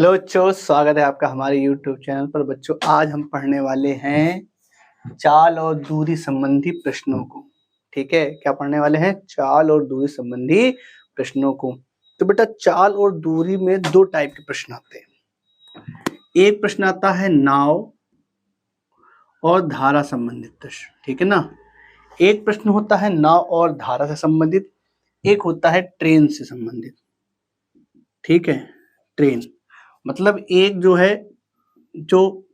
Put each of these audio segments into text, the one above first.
Hello बच्चों, स्वागत है आपका हमारे YouTube चैनल पर। बच्चों, आज हम पढ़ने वाले हैं चाल और दूरी संबंधी प्रश्नों को। ठीक है, क्या पढ़ने वाले हैं? चाल और दूरी संबंधी प्रश्नों को। तो बेटा, चाल और दूरी में दो टाइप के प्रश्न आते हैं। एक प्रश्न आता है नाव और धारा संबंधित प्रश्न, ठीक है ना। एक प्रश्न होता है नाव और धारा से संबंधित, एक होता है ट्रेन से संबंधित। ठीक है, ट्रेन मतलब एक जो है, जो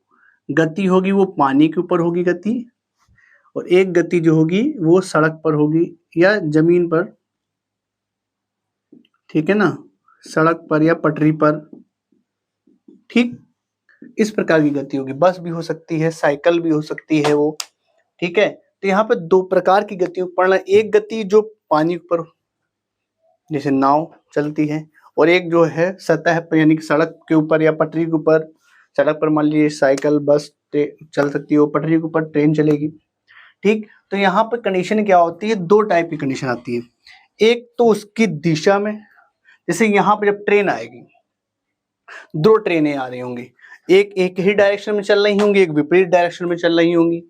गति होगी वो पानी के ऊपर होगी गति, और एक गति जो होगी वो सड़क पर होगी या जमीन पर। ठीक है ना, सड़क पर या पटरी पर। ठीक, इस प्रकार की गति होगी। बस भी हो सकती है, साइकिल भी हो सकती है वो। ठीक है, तो यहाँ पे दो प्रकार की गतियों पढ़ना। एक गति जो पानी पर जैसे नाव चलती है, और एक जो है सतह पर यानी कि सड़क के ऊपर या पटरी के ऊपर। सड़क पर मान लीजिए साइकिल बस चल सकती है, पटरी के ऊपर ट्रेन चलेगी। ठीक, तो यहाँ पर कंडीशन क्या होती है? दो टाइप की कंडीशन आती है। एक तो उसकी दिशा में, जैसे यहाँ पर जब ट्रेन आएगी, दो ट्रेनें आ रही होंगी, एक ही डायरेक्शन में चल रही होंगी, एक विपरीत डायरेक्शन में चल रही होंगी।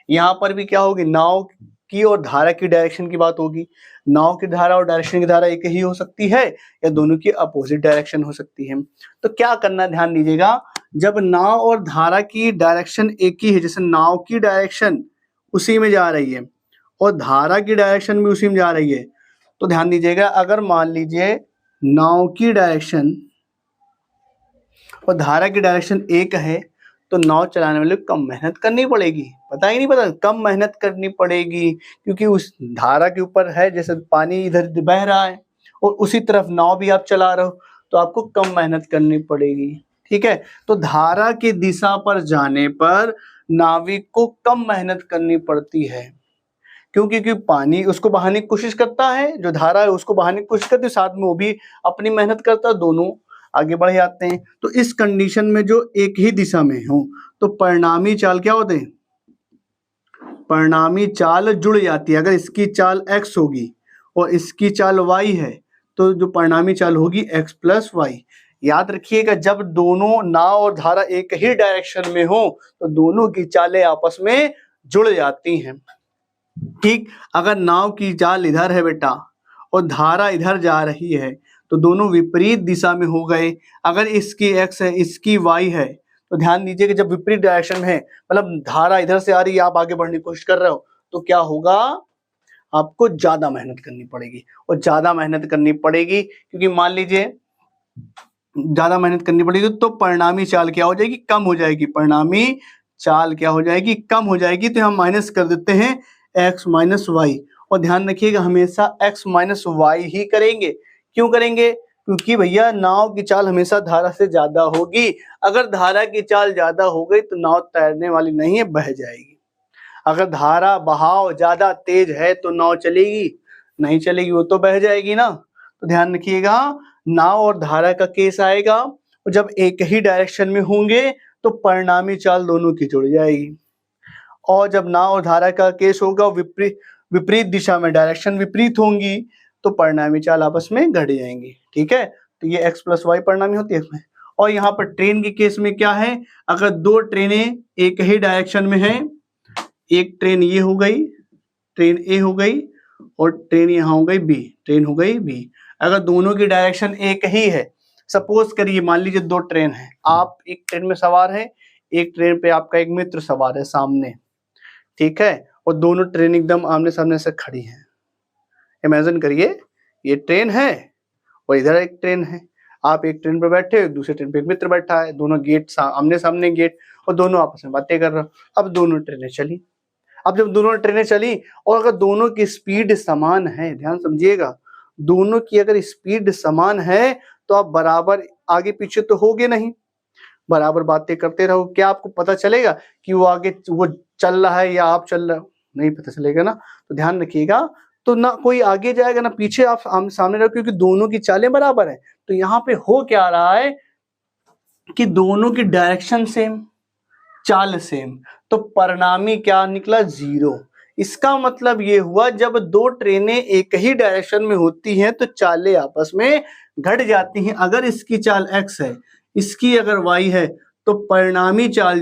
यहाँ पर भी क्या होगी? नाव की और धारा की डायरेक्शन की बात होगी। नाव की धारा और डायरेक्शन की धारा एक ही हो सकती है, या दोनों की अपोजिट डायरेक्शन हो सकती है। तो क्या करना, ध्यान दीजिएगा। जब नाव और धारा की डायरेक्शन एक ही है, जैसे नाव की डायरेक्शन उसी में जा रही है और धारा की डायरेक्शन भी उसी में जा रही है, तो ध्यान दीजिएगा, अगर मान लीजिए नाव की डायरेक्शन और धारा की डायरेक्शन एक है, तो नाव चलाने वाले को कम मेहनत करनी पड़ेगी। पता ही नहीं, पता, कम मेहनत करनी पड़ेगी, क्योंकि उस धारा के ऊपर है, जैसे पानी इधर बह रहा है और उसी तरफ नाव भी आप चला रहे हो, तो आपको कम मेहनत करनी पड़ेगी। ठीक है, तो धारा की दिशा पर जाने पर नाविक को कम मेहनत करनी पड़ती है, क्योंकि पानी उसको बहाने की कोशिश करता है, जो धारा है उसको बहाने की कोशिश करती है, साथ में वो भी अपनी मेहनत करता है, दोनों आगे बढ़ जाते हैं। तो इस कंडीशन में जो एक ही दिशा में हो, तो परिणामी चाल क्या होते हैं? परिणामी चाल जुड़ जाती है। अगर इसकी चाल x होगी और इसकी चाल y है, तो जो परिणामी चाल होगी x प्लस वाई। याद रखिएगा, जब दोनों नाव और धारा एक ही डायरेक्शन में हो, तो दोनों की चालें आपस में जुड़ जाती हैं। ठीक, अगर नाव की चाल इधर है बेटा और धारा इधर जा रही है, तो दोनों विपरीत दिशा में हो गए। अगर इसकी x है, इसकी y है, तो ध्यान दीजिए कि जब विपरीत डायरेक्शन में है, मतलब धारा इधर से आ रही है, आप आगे बढ़ने की कोशिश कर रहे हो, तो क्या होगा? आपको ज्यादा मेहनत करनी पड़ेगी। और ज्यादा मेहनत करनी पड़ेगी क्योंकि मान लीजिए ज्यादा मेहनत करनी पड़ेगी, तो परिणामी चाल क्या हो जाएगी? कम हो जाएगी। परिणामी चाल क्या हो जाएगी? कम हो जाएगी। तो हम माइनस कर देते हैं x माइनस वाई। और ध्यान रखिएगा, हमेशा x माइनस वाई ही करेंगे। क्यों करेंगे? क्योंकि भैया नाव की चाल हमेशा धारा से ज्यादा होगी। अगर धारा की चाल ज्यादा हो गई तो नाव तैरने वाली नहीं है, बह जाएगी। अगर धारा बहाव ज्यादा तेज है तो नाव चलेगी? नहीं चलेगी, वो तो बह जाएगी ना। तो ध्यान रखिएगा, नाव और धारा का केस आएगा, और जब एक ही डायरेक्शन में होंगे तो परिणामी चाल दोनों की जुड़ जाएगी। और जब नाव और धारा का केस होगा, विपरीत दिशा में, डायरेक्शन विपरीत होंगी, तो परिणामी चाल आपस में घट जाएंगी। ठीक है, तो ये x प्लस वाई परिणामी होती है इसमें। और यहाँ पर ट्रेन के केस में क्या है? अगर दो ट्रेनें एक ही डायरेक्शन में हैं, एक ट्रेन ये हो गई, ट्रेन ए हो गई, और ट्रेन यहाँ हो गई बी, ट्रेन हो गई बी। अगर दोनों की डायरेक्शन एक ही है, सपोज करिए मान लीजिए दो ट्रेन है, आप एक ट्रेन में सवार है, एक ट्रेन पे आपका एक मित्र सवार है सामने। ठीक है, और दोनों ट्रेन एकदम आमने सामने से खड़ी हैं। इमेजिन करिए, ये ट्रेन है और इधर एक ट्रेन है। आप एक ट्रेन पर बैठे हो, दूसरे ट्रेन पे एक मित्र बैठा है, दोनों गेट आमने सामने गेट, और दोनों आपस में बातें कर रहे हो। अब दोनों ट्रेनें चली। अब जब दोनों ट्रेनें चली और अगर दोनों की स्पीड समान है, ध्यान समझिएगा, दोनों की अगर स्पीड समान है, तो आप बराबर आगे पीछे तो होगे नहीं, बराबर बातें करते रहो। क्या आपको पता चलेगा कि वो आगे वो चल रहा है या आप चल रहे हो? नहीं पता चलेगा ना। तो ध्यान रखिएगा, तो ना कोई आगे जाएगा ना पीछे, आप सामने रहो, क्योंकि दोनों की चालें बराबर है। तो यहाँ पे हो क्या रहा है कि दोनों की डायरेक्शन सेम, चाल सेम, तो परिणामी क्या निकला? 0। इसका मतलब ये हुआ, जब दो ट्रेनें एक ही डायरेक्शन में होती हैं तो चालें आपस में घट जाती हैं। अगर इसकी चाल x है, इसकी अगर y है तो परिणामी चाल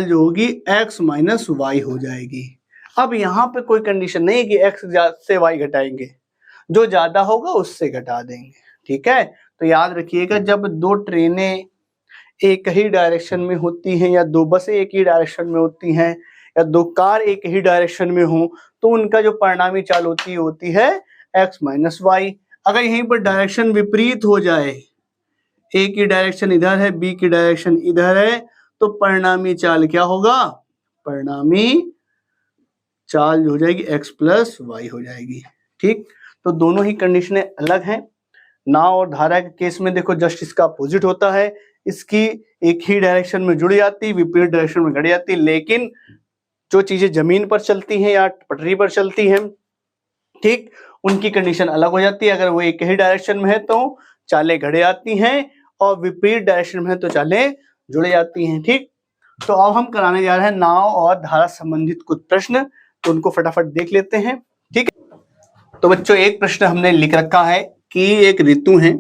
जो होगी x माइनस वाई हो जाएगी। अब यहाँ पे कोई कंडीशन नहीं है कि x से y घटाएंगे, जो ज्यादा होगा उससे घटा देंगे। ठीक है, तो याद रखिएगा जब दो ट्रेनें एक ही डायरेक्शन में होती हैं या दो बसें एक ही डायरेक्शन में होती हैं या दो कार एक ही डायरेक्शन में हो तो उनका जो परिणामी चाल होती है x माइनस वाई। अगर यहीं पर डायरेक्शन विपरीत हो जाए, ए की डायरेक्शन इधर है, बी की डायरेक्शन इधर है, तो परिणामी चाल क्या होगा? परिणामी चाल जो हो जाएगी x प्लस वाई हो जाएगी। ठीक, तो दोनों ही कंडीशनें अलग हैं। नाव और धारा के केस में देखो जस्ट इसका अपोजिट होता है, इसकी एक ही डायरेक्शन में जुड़ जाती, विपरीत डायरेक्शन में घट जाती, लेकिन जो चीजें जमीन पर चलती हैं या पटरी पर चलती हैं, ठीक, उनकी कंडीशन अलग हो जाती है। अगर वो एक ही डायरेक्शन में है तो चालें घट जाती हैं और विपरीत डायरेक्शन में है तो चालें जुड़ जाती हैं। ठीक, तो अब हम कराने जा रहे हैं नाव और धारा संबंधित कुछ प्रश्न, तो उनको फटाफट देख लेते हैं। ठीक, तो बच्चों एक प्रश्न हमने लिख रखा है कि एक ऋतु है,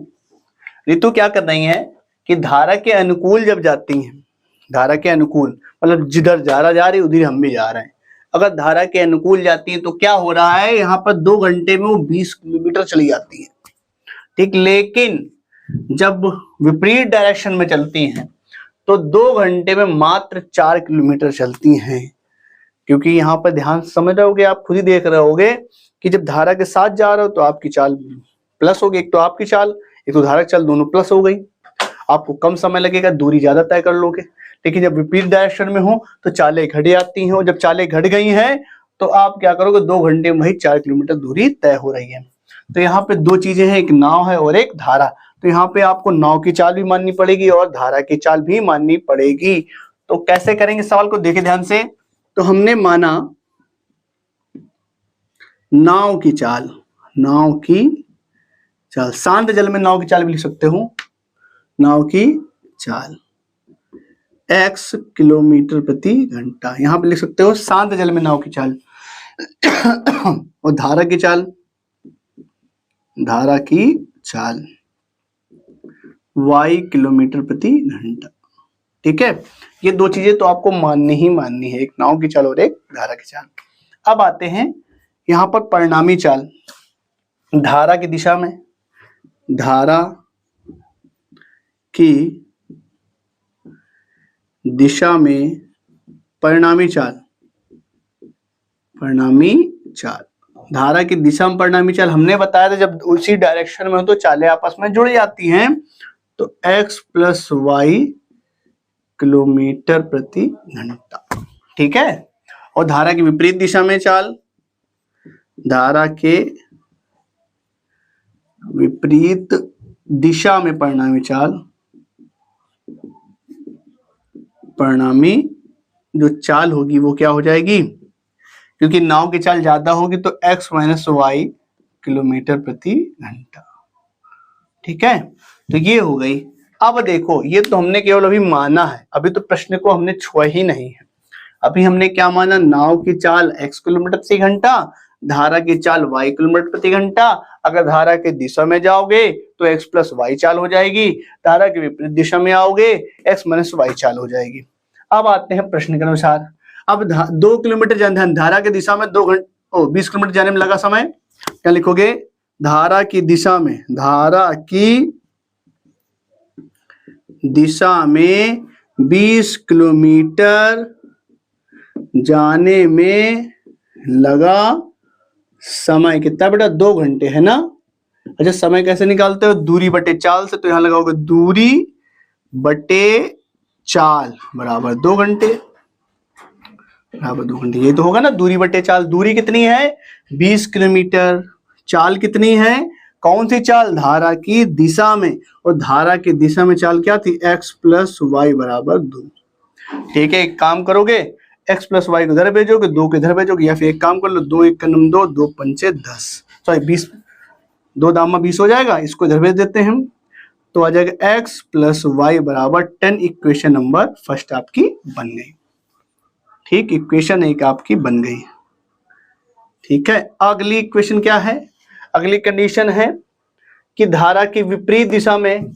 ऋतु क्या कर रही है कि धारा के अनुकूल जब जाती हैं, धारा के अनुकूल मतलब जिधर धारा जा रही उधर हम भी जा रहे हैं, अगर धारा के अनुकूल जाती है तो क्या हो रहा है, यहाँ पर 2 घंटे में वो 20 किलोमीटर चली जाती है। ठीक, लेकिन जब विपरीत डायरेक्शन में चलती हैं तो 2 घंटे में मात्र 4 किलोमीटर चलती हैं। क्योंकि यहाँ पर ध्यान समझ रहे होगे, आप खुद ही देख रहे होगे कि जब धारा के साथ जा रहे हो तो आपकी चाल प्लस होगी, एक तो आपकी चाल एक तो धारा की चाल दोनों प्लस हो गई, आपको कम समय लगेगा, दूरी ज्यादा तय कर लोगे। लेकिन जब विपरीत डायरेक्शन में हो तो चालें घट जाती हैं, और जब चालें घट गई हैं तो आप क्या करोगे, 2 घंटे में वही 4 किलोमीटर दूरी तय हो रही है। तो यहाँ पे 2 चीजें हैं, एक नाव है और एक धारा। तो यहाँ पे आपको नाव की चाल भी माननी पड़ेगी और धारा की चाल भी माननी पड़ेगी। तो कैसे करेंगे सवाल को देखें ध्यान से। तो हमने माना नाव की चाल, शांत जल में नाव की चाल भी लिख सकते हो, नाव की चाल x किलोमीटर प्रति घंटा, यहां पे लिख सकते हो शांत जल में नाव की चाल। और धारा की चाल y किलोमीटर प्रति घंटा। ठीक है, ये 2 चीजें तो आपको माननी ही माननी है, एक नाव की चाल और एक धारा की चाल। अब आते हैं यहां पर परिणामी चाल, धारा की दिशा में, धारा की दिशा में परिणामी चाल, धारा की दिशा में परिणामी चाल हमने बताया था जब उसी डायरेक्शन में हो तो चालें आपस में जुड़ जाती हैं। तो x प्लस वाई किलोमीटर प्रति घंटा। ठीक है, और धारा की विपरीत दिशा में चाल, धारा के विपरीत दिशा में परिणामी चाल, परिणामी जो चाल होगी वो क्या हो जाएगी, क्योंकि नाव की चाल ज्यादा होगी तो x माइनस वाई किलोमीटर प्रति घंटा। ठीक है, तो ये हो गई। अब देखो ये तो हमने केवल अभी माना है, अभी तो प्रश्न को हमने छुआ ही नहीं है। अभी हमने क्या माना, नाव की चाल x किलोमीटर प्रति घंटा, धारा की चाल y किलोमीटर प्रति घंटा। अगर धारा के दिशा में जाओगे तो x प्लस वाई चाल हो जाएगी, धारा के विपरीत दिशा में आओगे x माइनस वाई चाल हो जाएगी। अब आते हैं प्रश्न के अनुसार। अब 2 किलोमीटर जाने, धारा की दिशा में 20 किलोमीटर जाने में लगा समय, क्या लिखोगे, धारा की दिशा में 20 किलोमीटर जाने में लगा समय कितना बेटा, 2 घंटे है ना। अच्छा, समय कैसे निकालते हो, दूरी बटे चाल से, तो यहां लगाओगे दूरी बटे चाल बराबर 2 घंटे, ये तो होगा ना, दूरी बटे चाल। दूरी कितनी है, 20 किलोमीटर, चाल कितनी है, कौन सी चाल, धारा की दिशा में, और धारा की दिशा में चाल क्या थी, x प्लस वाई बराबर 2। ठीक है, एक काम करोगे, x प्लस वाई को इधर भेजोगे, 2 को इधर भेजोगे, या फिर एक काम कर लो, 2 1 2, 2 5 10, सॉरी 20, 2 दामा 20 हो जाएगा, इसको इधर भेज देते हैं हम, तो आ जाएगा x प्लस वाई बराबर 10। इक्वेशन नंबर फर्स्ट आपकी बन गई। ठीक, इक्वेशन 1 आपकी बन गई। ठीक है, अगली इक्वेशन क्या है, अगली कंडीशन है कि धारा की विपरीत दिशा में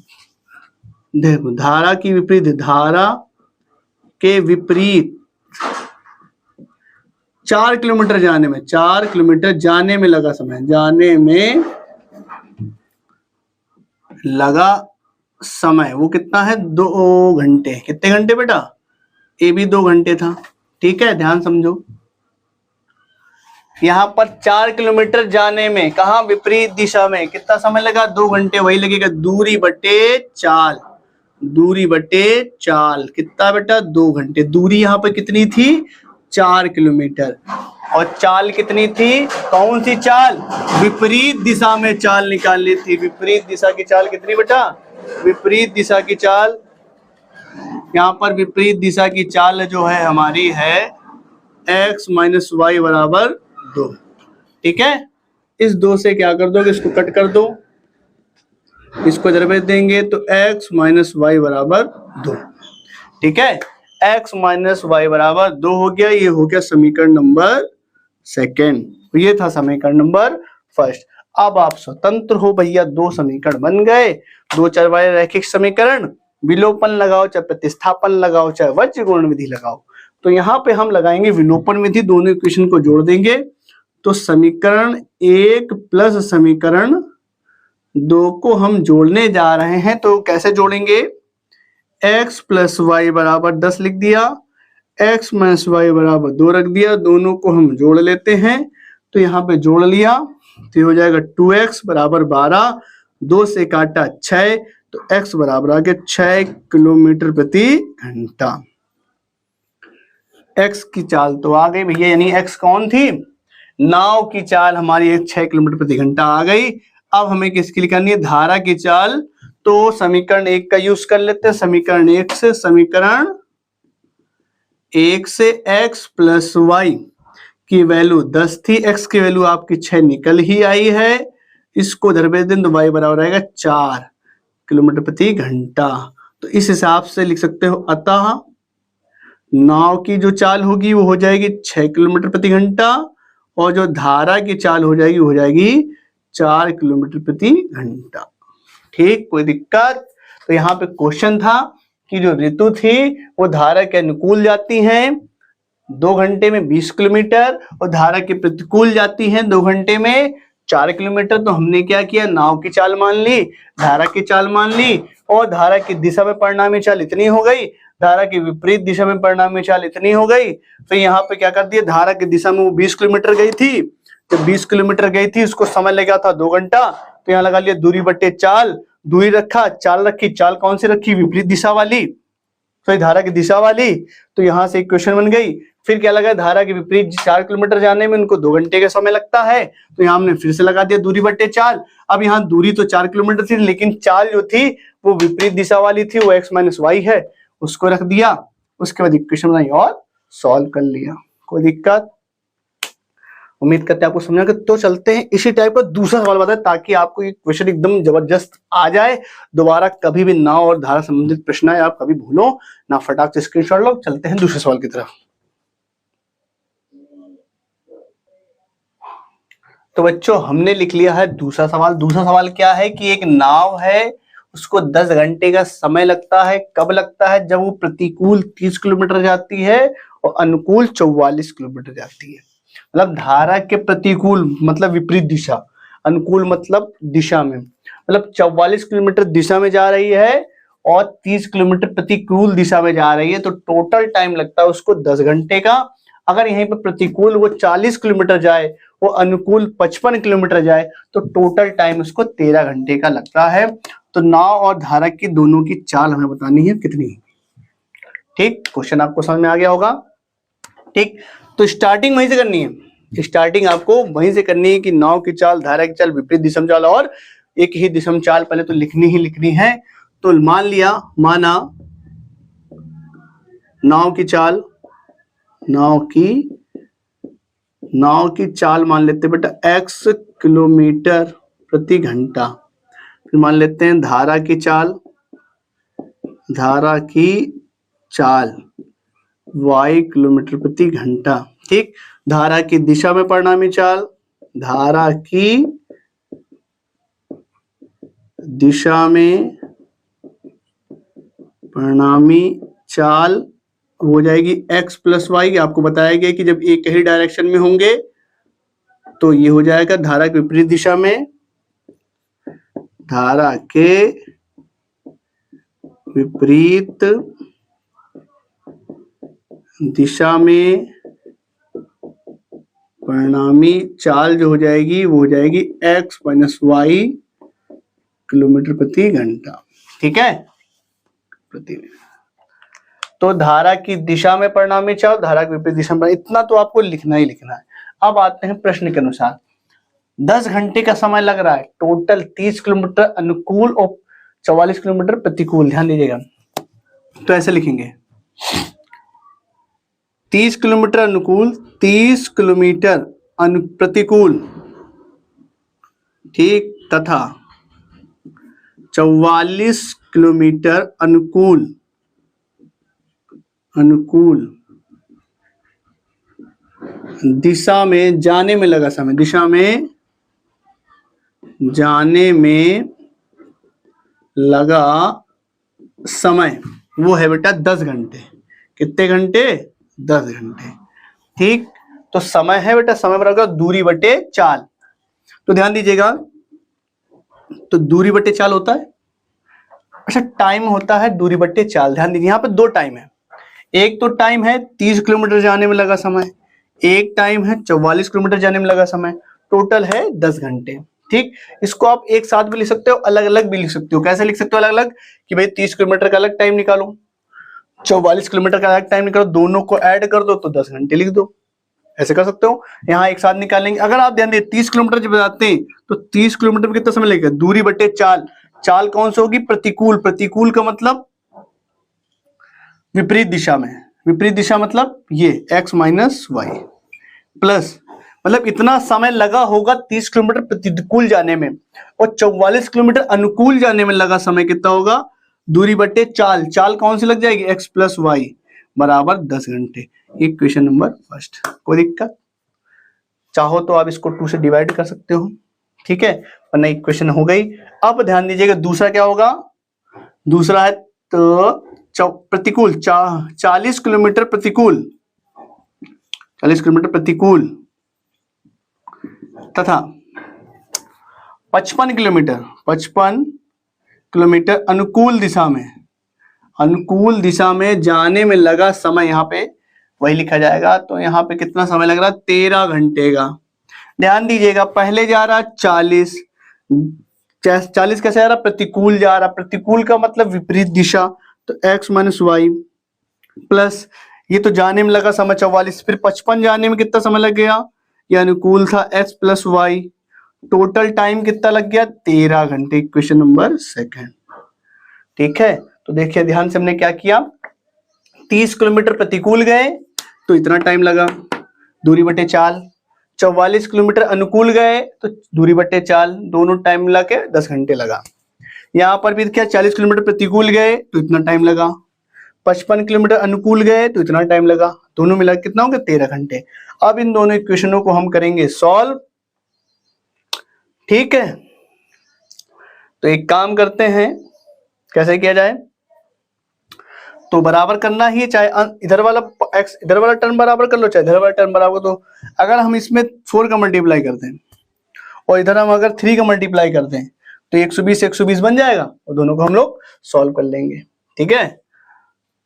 देखो धारा की विपरीत, धारा के विपरीत 4 किलोमीटर जाने में, 4 किलोमीटर जाने में लगा समय, जाने में लगा समय वो कितना है, 2 घंटे। कितने घंटे बेटा, ये भी 2 घंटे था। ठीक है, ध्यान समझो। यहाँ पर 4 किलोमीटर जाने में, कहा विपरीत दिशा में, कितना समय लगा, 2 घंटे। वही लगेगा दूरी बटे चाल, दूरी बटे चाल कितना बेटा, 2 घंटे। दूरी यहाँ पे कितनी थी, 4 किलोमीटर, और चाल कितनी थी, कौन सी चाल, विपरीत दिशा में चाल निकालनी थी। विपरीत दिशा की चाल कितनी बेटा, विपरीत दिशा की चाल, यहाँ पर विपरीत दिशा की चाल जो है हमारी है x माइनस वाई बराबर 2। ठीक है, इस 2 से क्या कर दोगे, इसको कट कर दो, इसको दरबेज देंगे तो x माइनस वाई बराबर 2। ठीक है, x माइनस वाई बराबर 2 हो गया। ये हो गया समीकरण नंबर सेकेंड। ये था समीकरण नंबर फर्स्ट। अब आप स्वतंत्र हो भैया, 2 समीकरण बन गए। 2 चर वाले रैखिक समीकरण, विलोपन लगाओ चाहे प्रतिस्थापन लगाओ चाहे वज्र गुणन विधि लगाओ। तो यहाँ पे हम लगाएंगे विलोपन विधि, दोनों इक्वेशन को जोड़ देंगे। तो समीकरण 1 प्लस समीकरण 2 को हम जोड़ने जा रहे हैं। तो कैसे जोड़ेंगे, x प्लस वाई बराबर 10 लिख दिया, x माइनस वाई बराबर 2 रख दिया, दोनों को हम जोड़ लेते हैं। तो यहाँ पे जोड़ लिया तो हो जाएगा 2x बराबर 12, 2 से काटा 6, तो x बराबर आ गया 6 किलोमीटर प्रति घंटा। x की चाल तो आ गई भैया, यानी x कौन थी, नाव की चाल हमारी 6 किलोमीटर प्रति घंटा आ गई। अब हमें किसकी निकालनी है, धारा की चाल। तो समीकरण 1 का यूज कर लेते हैं। समीकरण 1 से, समीकरण 1 से x प्लस वाई की वैल्यू 10 थी, x की वैल्यू आपकी 6 निकल ही आई है। इसको धरबेज दें तो y बराबर आएगा 4 किलोमीटर प्रति घंटा। तो इस हिसाब से लिख सकते हो, अतः नाव की जो चाल होगी वो हो जाएगी 6 किलोमीटर प्रति घंटा, और जो धारा की चाल हो जाएगी 4 किलोमीटर प्रति घंटा। ठीक, कोई दिक्कत। तो यहाँ पे क्वेश्चन था कि जो ऋतु थी वो धारा के अनुकूल जाती हैं 2 घंटे में 20 किलोमीटर, और धारा के प्रतिकूल जाती हैं 2 घंटे में 4 किलोमीटर। तो हमने क्या किया, नाव की चाल मान ली, धारा की चाल मान ली, और धारा की दिशा में परिणामी चाल इतनी हो गई, धारा की विपरीत दिशा में परिणामी चाल इतनी हो गई। फिर यहाँ पे क्या कर दिया, धारा की दिशा में वो 20 किलोमीटर गई थी, तो 20 किलोमीटर गई थी, उसको समय लगा था 2 घंटा। तो यहाँ लगा लिया दूरी बटे चाल, दूरी रखा, चाल रखी, चाल कौन सी रखी, विपरीत दिशा वाली, तो धारा की दिशा वाली। तो यहाँ से इक्वेशन बन गई। फिर क्या लगा, धारा के विपरीत 4 किलोमीटर जाने में उनको 2 घंटे का समय लगता है, तो यहाँ हमने फिर से लगा दिया दूरी बटे चाल। अब यहाँ दूरी तो 4 किलोमीटर थी, लेकिन चाल जो थी वो विपरीत दिशा वाली थी, वो x माइनस वाई है, उसको रख दिया। उसके बाद इक्वेशन बनाई और सॉल्व कर लिया। कोई दिक्कत, उम्मीद करते हैं आपको समझ आएगा। तो चलते हैं इसी टाइप का दूसरा सवाल बताए, ताकि आपको ये क्वेश्चन एकदम जबरदस्त आ जाए। दोबारा कभी भी नाव और धारा संबंधित प्रश्न आए आप कभी भूलो ना, फटाक से स्क्रीनशॉट लो। चलते हैं दूसरे सवाल की तरफ। तो बच्चों हमने लिख लिया है दूसरा सवाल। दूसरा सवाल क्या है कि एक नाव है, उसको 10 घंटे का समय लगता है। कब लगता है, जब वो प्रतिकूल 30 किलोमीटर जाती है और अनुकूल 44 किलोमीटर जाती है। मतलब धारा के प्रतिकूल मतलब विपरीत दिशा, अनुकूल मतलब दिशा में, मतलब 44 किलोमीटर दिशा में जा रही है और 30 किलोमीटर प्रतिकूल दिशा में जा रही है। तो टोटल टाइम लगता है उसको 10 घंटे का। अगर यहीं पर प्रतिकूल वो 40 किलोमीटर जाए, वो अनुकूल 55 किलोमीटर जाए, तो टोटल टाइम उसको 13 घंटे का लगता है। तो नाव और धारा की दोनों की चाल हमें बतानी है कितनी। ठीक, क्वेश्चन आपको समझ में आ गया होगा। ठीक, तो स्टार्टिंग वहीं से करनी है, स्टार्टिंग आपको वहीं से करनी है कि नाव की चाल, धारा की चाल, विपरीत दिशा में चाल और एक ही दिशा में चाल पहले तो लिखनी ही लिखनी है। तो मान लिया, माना नाव की चाल, नाव की चाल मान लेते हैं बेटा x किलोमीटर प्रति घंटा। फिर मान लेते हैं धारा की चाल y किलोमीटर प्रति घंटा। ठीक, धारा की दिशा में परिणामी चाल, धारा की दिशा में परिणामी चाल हो जाएगी x प्लस वाई। आपको बताया गया कि जब एक ही डायरेक्शन में होंगे तो ये हो जाएगा धारा के विपरीत दिशा में, धारा के विपरीत दिशा में परिणामी चाल जो हो जाएगी वो हो जाएगी x माइनस वाई किलोमीटर प्रति घंटा। ठीक है, प्रति। तो धारा की दिशा में परिणामी चाल, धारा की विपरीत दिशा में, इतना तो आपको लिखना ही लिखना है। अब आते हैं प्रश्न के अनुसार। 10 घंटे का समय लग रहा है, टोटल 30 किलोमीटर अनुकूल और 44 किलोमीटर प्रतिकूल। ध्यान दीजिएगा, तो ऐसे लिखेंगे 30 किलोमीटर अनुकूल, 30 किलोमीटर प्रतिकूल, ठीक, तथा 44 किलोमीटर अनुकूल दिशा में जाने में लगा समय, दिशा में जाने में लगा समय वो है बेटा 10 घंटे। कितने घंटे? 10 घंटे। ठीक, तो समय है बेटा, समय बराबर दूरी बटे चाल। तो ध्यान दीजिएगा, तो दूरी बटे चाल होता है, अच्छा टाइम होता है दूरी बटे चाल। ध्यान दीजिए, यहाँ पे दो टाइम है। एक तो टाइम है 30 किलोमीटर जाने में लगा समय, एक टाइम है 44 किलोमीटर जाने में लगा समय, टोटल है 10 घंटे। ठीक, इसको आप एक साथ भी लिख सकते हो, अलग अलग भी लिख सकते हो। कैसे लिख सकते हो अलग अलग? कि भाई 30 किलोमीटर का अलग टाइम निकालो, 44 किलोमीटर का अलग टाइम निकालो, दोनों को ऐड कर दो तो 10 घंटे लिख दो। ऐसे कर सकते हो, यहाँ एक साथ निकालेंगे। अगर आप ध्यान दें 30 किलोमीटर जब बताते हैं तो 30 किलोमीटर में कितना समय लगेगा? दूरी बटे चाल। चाल कौन सी होगी? प्रतिकूल। प्रतिकूल का मतलब विपरीत दिशा में, विपरीत दिशा मतलब ये x माइनस वाई, प्लस मतलब इतना समय लगा होगा 30 किलोमीटर प्रतिकूल जाने में, और 44 किलोमीटर अनुकूल जाने में लगा समय कितना होगा? दूरी बटे चाल। चाल कौन सी लग जाएगी? x प्लस वाई बराबर 10 घंटे। एक क्वेश्चन नंबर फर्स्ट। कोई दिक्कत? चाहो तो आप इसको 2 से डिवाइड कर सकते हो, ठीक है, वरना एक क्वेश्चन हो गई। अब ध्यान दीजिएगा दूसरा क्या होगा? दूसरा है तो प्रतिकूल, 40 किलोमीटर प्रतिकूल, 40 किलोमीटर प्रतिकूल तथा 55 किलोमीटर अनुकूल दिशा में, अनुकूल दिशा में जाने में लगा समय, यहाँ पे वही लिखा जाएगा। तो यहाँ पे कितना समय लग रहा? 13 घंटे का। ध्यान दीजिएगा, पहले जा रहा 40, 40 कैसे जा रहा? प्रतिकूल जा रहा। प्रतिकूल का मतलब विपरीत दिशा, तो x माइनस वाई प्लस ये तो जाने में लगा समय 44, फिर 55 जाने में कितना समय लग गया? ये अनुकूल था, x plus y, total time कितना लग गया? 13 घंटे। Question number second. ठीक है, तो देखिए ध्यान से हमने क्या किया, 30 किलोमीटर प्रतिकूल गए तो इतना टाइम लगा, दूरी बटे चाल। 44 किलोमीटर अनुकूल गए तो दूरी बटे चाल, दोनों टाइम मिला के 10 घंटे लगा। यहाँ पर भी क्या, 40 किलोमीटर प्रतिकूल गए तो इतना टाइम लगा, 55 किलोमीटर अनुकूल गए तो इतना टाइम लगा, दोनों मिला कितना हो गया? 13 घंटे। अब इन दोनों इक्वेशनों को हम करेंगे सॉल्व। ठीक है, तो एक काम करते हैं, कैसे किया जाए? तो बराबर करना ही है, चाहे इधर वाला x इधर वाला टर्म बराबर कर लो, चाहे इधर वाला टर्म बराबर। तो अगर हम इसमें 4 का मल्टीप्लाई करते हैं और इधर हम अगर 3 का मल्टीप्लाई करते हैं तो 120 120 बन जाएगा, और दोनों को हम लोग सॉल्व कर लेंगे। ठीक है,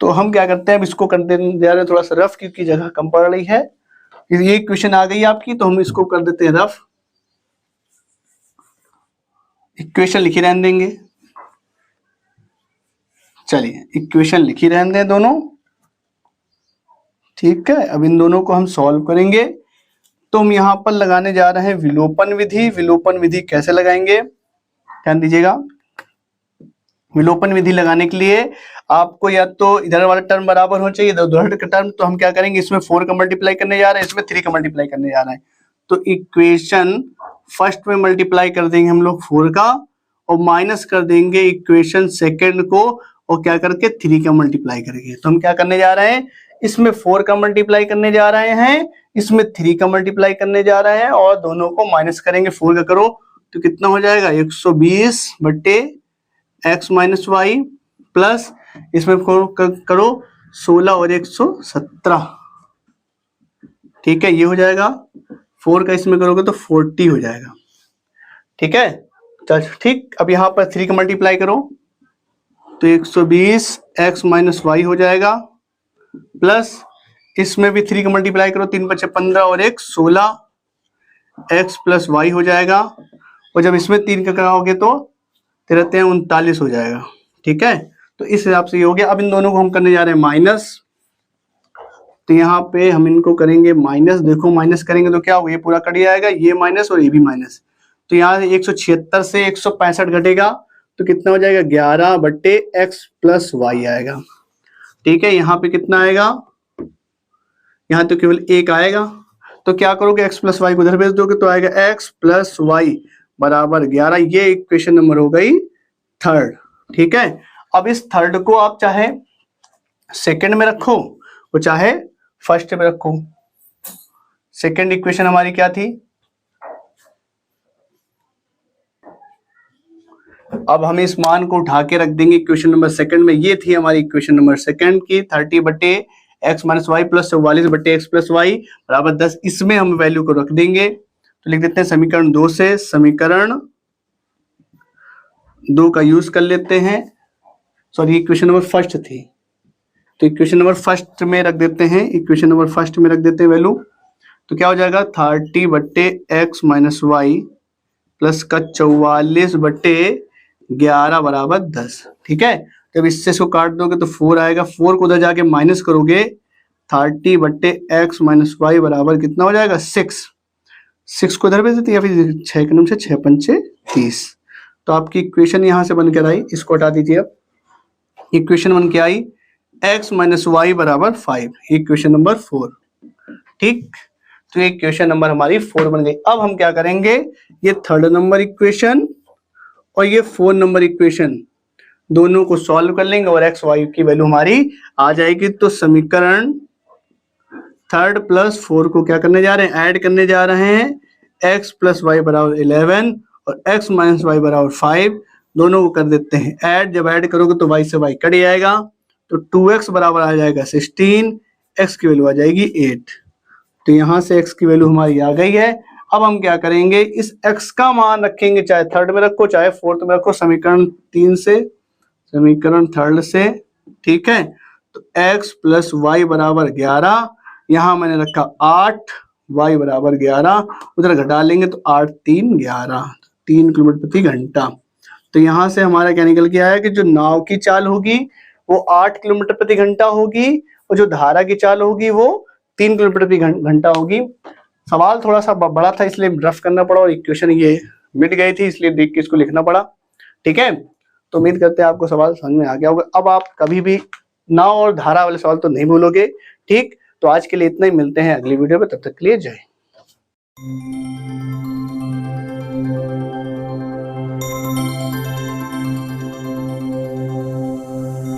तो हम क्या करते हैं, अब इसको करते जा रहे हैं थोड़ा सा रफ, क्योंकि जगह कम पड़ रही है। ये क्वेश्चन आ गई आपकी, तो हम इसको कर देते हैं रफ। इक्वेशन लिखी रहने देंगे, चलिए इक्वेशन लिखी रहने दें दोनों। ठीक है, अब इन दोनों को हम सॉल्व करेंगे। तो हम यहाँ पर लगाने जा रहे हैं विलोपन विधि। विलोपन विधि कैसे लगाएंगे? ध्यान दीजिएगा, विलोपन विधि लगाने के लिए आपको या तो इधर वाला टर्म बराबर होना चाहिए, उधर का टर्म। तो हम क्या करेंगे, इसमें 4 का मल्टीप्लाई करने जा रहे हैं, इसमें 3 का मल्टीप्लाई करने जा रहे हैं। तो इक्वेशन फर्स्ट में मल्टीप्लाई कर देंगे हम लोग 4 का, और माइनस कर देंगे इक्वेशन सेकेंड को, और क्या करके 3 का मल्टीप्लाई करेंगे। तो हम क्या करने जा रहे हैं, इसमें 4 का मल्टीप्लाई करने जा रहे हैं, इसमें 3 का मल्टीप्लाई करने जा रहे हैं, और दोनों को माइनस करेंगे। 4 का करो तो कितना हो जाएगा? 120 बटे x माइनस वाई प्लस इसमें करो 16 और 117, ठीक है, ये हो जाएगा। 4 का इसमें करोगे तो 40 हो जाएगा, ठीक है। चल ठीक, अब यहाँ पर 3 का मल्टीप्लाई करो तो 120 x माइनस वाई हो जाएगा, प्लस इसमें भी 3 का मल्टीप्लाई करो, 3 बचे 15 और 1 16 x प्लस वाई हो जाएगा, और जब इसमें 3 का कराओगे तो 39 हो जाएगा, ठीक है। तो इस हिसाब से ये हो गया। अब इन दोनों को हम करने जा रहे हैं माइनस, तो यहाँ पे हम इनको करेंगे माइनस। देखो माइनस करेंगे तो क्या होगा, ये पूरा कट जाएगा, ये माइनस और ये भी माइनस। तो यहाँ 176 से 165 घटेगा तो कितना हो जाएगा, 11 बट्टे एक्स प्लस वाई आएगा, ठीक है। यहाँ पे कितना आएगा, यहाँ तो केवल 1 आएगा, तो क्या करोगे, x प्लस वाई को उधर भेज दोगे तो आएगा x प्लस वाई बराबर 11। ये इक्वेशन नंबर हो गई थर्ड, ठीक है। अब इस थर्ड को आप चाहे सेकंड में रखो और चाहे फर्स्ट में रखो। सेकंड इक्वेशन हमारी क्या थी, अब हम इस मान को उठा के रख देंगे इक्वेशन नंबर सेकंड में। ये थी हमारी इक्वेशन नंबर सेकंड की, 30 बटे एक्स माइनस वाई प्लस 44 बटे एक्स प्लस वाई बराबर 10। इसमें हम वैल्यू को रख देंगे, तो लिख देते हैं समीकरण 2 से समीकरण 2 का यूज कर लेते हैं। सॉरी, इक्वेशन नंबर फर्स्ट थी, तो इक्वेशन नंबर फर्स्ट में रख देते हैं, इक्वेशन नंबर फर्स्ट में रख देते हैं वैल्यू। तो क्या हो जाएगा, 30 बट्टे एक्स माइनस वाई प्लस का 44 बट्टे 11 बराबर 10, ठीक है। जब इससे इसको काट दोगे तो 4 आएगा, 4 को उधर जाके माइनस करोगे, 30 बट्टे एक्स माइनस वाई बराबर कितना हो जाएगा, 6 को इधर भेज देते हैं, या फिर 6 के नंबर से 6 पंचे 30। तो आपकी इक्वेशन यहां से बनकर आई, इसको हटा दीजिए। अब इक्वेशन बन के आई x माइनस वाई बराबर 5, इक्वेशन नंबर 4, ठीक। तो ये इक्वेशन नंबर हमारी 4 बन गई। अब हम क्या करेंगे, ये थर्ड नंबर इक्वेशन और ये 4 नंबर इक्वेशन दोनों को सॉल्व कर लेंगे और एक्स वाई की वैल्यू हमारी आ जाएगी। तो समीकरण थर्ड प्लस 4 को क्या करने जा रहे हैं, ऐड करने जा रहे हैं। x प्लस वाई बराबर 11 और x माइनस वाई बराबर 5, दोनों को कर देते हैं ऐड। जब ऐड करोगे तो y से y कट जाएगा, तो 2x बराबर आ जाएगा 16, x की वैल्यू आ जाएगी 8। तो यहां से x की वैल्यू हमारी आ गई है। अब हम क्या करेंगे, इस x का मान रखेंगे, चाहे थर्ड में रखो चाहे फोर्थ में रखो, समीकरण 3 से समीकरण थर्ड से, ठीक है। तो x प्लस वाई बराबर 11, यहां मैंने रखा 8, y बराबर 11, उधर घटा लेंगे तो 8 3 11, 3 किलोमीटर प्रति घंटा। तो यहां से हमारा क्या निकल के आया कि जो नाव की चाल होगी वो 8 किलोमीटर प्रति घंटा होगी, और जो धारा की चाल होगी वो 3 किलोमीटर प्रति घंटा होगी। सवाल थोड़ा सा बड़ा था इसलिए रफ करना पड़ा, और इक्वेशन ये मिट गई थी इसलिए देख के इसको लिखना पड़ा, ठीक है। तो उम्मीद करते हैं आपको सवाल समझ में आ गया होगा। अब आप कभी भी नाव और धारा वाले सवाल तो नहीं भूलोगे, ठीक। तो आज के लिए इतना ही, मिलते हैं अगली वीडियो में, तब तक के लिए जय।